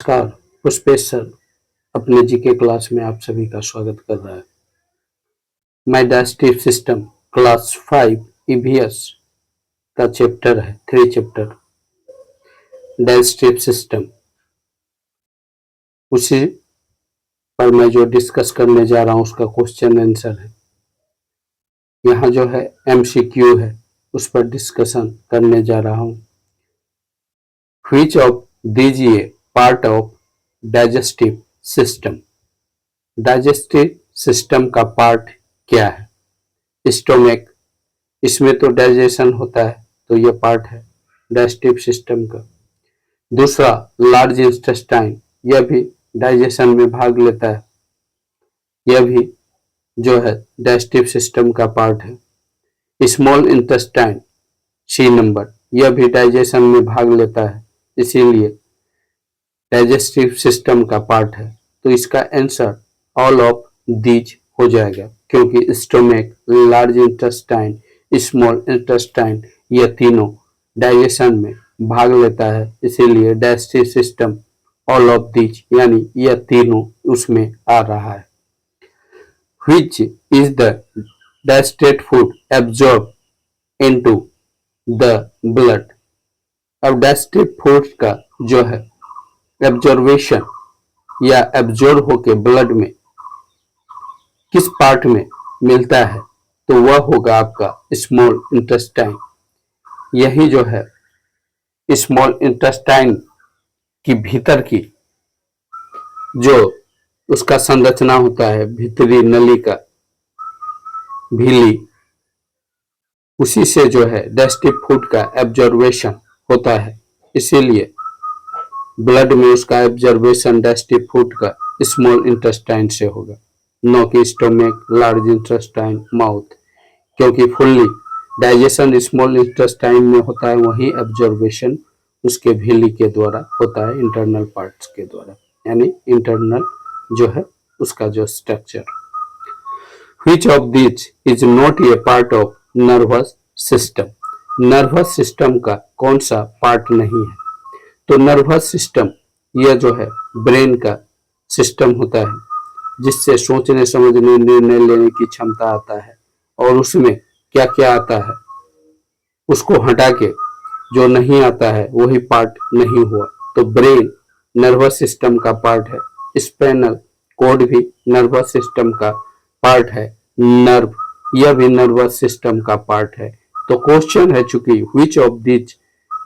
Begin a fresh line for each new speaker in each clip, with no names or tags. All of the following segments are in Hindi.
नमस्कार। पुष्पेश सर अपने जीके क्लास में आप सभी का स्वागत कर रहा है। My digestive system class 5 EVS का चैप्टर है 3 चैप्टर डाइजेस्टिव सिस्टम। उसी पर मैं जो डिस्कस करने जा रहा हूँ उसका क्वेश्चन आंसर है। यहाँ जो है एमसीक्यू है, उस पर डिस्कशन करने जा रहा हूँ। व्हिच ऑफ दीजिए part of digestive system. Digestive system का पार्ट क्या है? स्टोमक, इसमें तो डाइजेशन होता है, तो ये पार्ट है डाइजेस्टिव सिस्टम का। दूसरा लार्ज इंटेस्टाइन, यह भी डाइजेशन में भाग लेता है, यह भी जो है डाइजेस्टिव सिस्टम का पार्ट है। स्मॉल इंटेस्टाइन सी नंबर, यह भी डाइजेशन में भाग लेता है, इसीलिए डाइजेस्टिव सिस्टम का पार्ट है। तो इसका आंसर ऑल ऑफ दीज हो जाएगा, क्योंकि stomach, large intestine, small intestine यह तीनों डाइजेशन में भाग लेता है, इसीलिए digestive system all of these यानी यह तीनों उसमें आ रहा है। Which is the digested food absorb into the blood. अब डाइजेस्टिव फूड का जो है एब्जॉर्वेशन या एब्जॉर्ब होके ब्लड में किस पार्ट में मिलता है, तो वह होगा आपका स्मॉल इंटेस्टाइन। यही जो है स्मॉल इंटेस्टाइन की भीतर की जो उसका संरचना होता है, भीतरी नली का भीली, उसी से जो है डाइजेस्टिव फूड का एब्जॉर्वेशन होता है, इसीलिए ब्लड में उसका एब्जॉर्वेशन डाइजेस्टिव फूड का स्मॉल इंटेस्टाइन से होगा, न कि स्टोमक, लार्ज इंटेस्टाइन, माउथ। क्योंकि फुल्ली डाइजेशन स्मॉल इंटेस्टाइन में होता है, वही एब्जॉर्वेशन उसके भीली के द्वारा होता है, इंटरनल पार्ट्स के द्वारा, यानी इंटरनल जो है उसका जो structure. Which of this is not a part of nervous system. Nervous system का कौन सा पार्ट नहीं है? तो नर्वस सिस्टम यह जो है ब्रेन का सिस्टम होता है, जिससे सोचने समझने निर्णय लेने की क्षमता आता है, और उसमें क्या क्या आता है उसको हटा के जो नहीं आता है वही पार्ट नहीं हुआ। तो ब्रेन नर्वस सिस्टम का पार्ट है, स्पाइनल कॉर्ड भी नर्वस सिस्टम का पार्ट है, नर्व यह भी नर्वस सिस्टम का पार्ट है। तो क्वेश्चन है चूंकि which of this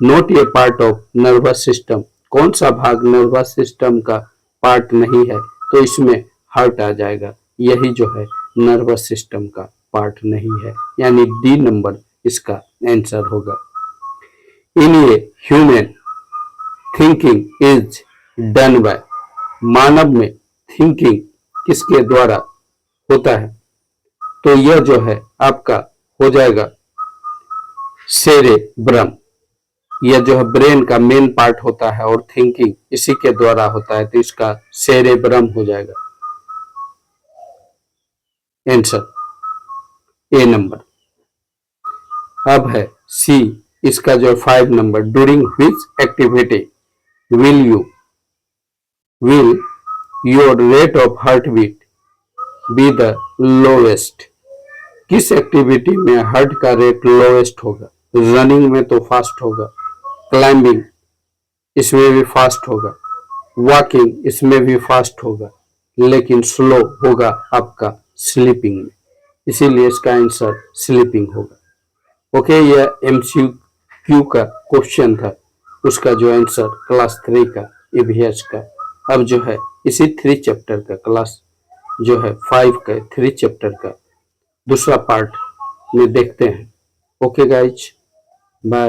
not a part of nervous system, कौन सा भाग नर्वस सिस्टम का पार्ट नहीं है, तो इसमें हार्ट आ जाएगा, यही जो है नर्वस सिस्टम का पार्ट नहीं है, यानी डी नंबर इसका आंसर होगा। In a human thinking is done by. मानव में थिंकिंग किसके द्वारा होता है, तो यह जो है आपका हो जाएगा सेरेब्रम। यह जो है ब्रेन का मेन पार्ट होता है और थिंकिंग इसी के द्वारा होता है, तो इसका सेरेब्रम हो जाएगा आंसर ए नंबर। अब है सी, इसका जो 5 number, during which activity will your rate of heart beat be the lowest. किस एक्टिविटी में हार्ट का रेट लोवेस्ट होगा? रनिंग में तो फास्ट होगा, क्लाइंबिंग इसमें भी फास्ट होगा, वॉकिंग इसमें भी फास्ट होगा, लेकिन स्लो होगा आपका स्लीपिंग में, इसीलिए इसका आंसर स्लीपिंग होगा। ओके, यह एमसीक्यू का क्वेश्चन था, उसका जो आंसर क्लास 3 का ईवीएस का। अब जो है इसी 3 चैप्टर का क्लास जो है 5 का 3 चैप्टर का दूसरा पार्ट में देखते हैं। Okay guys, bye.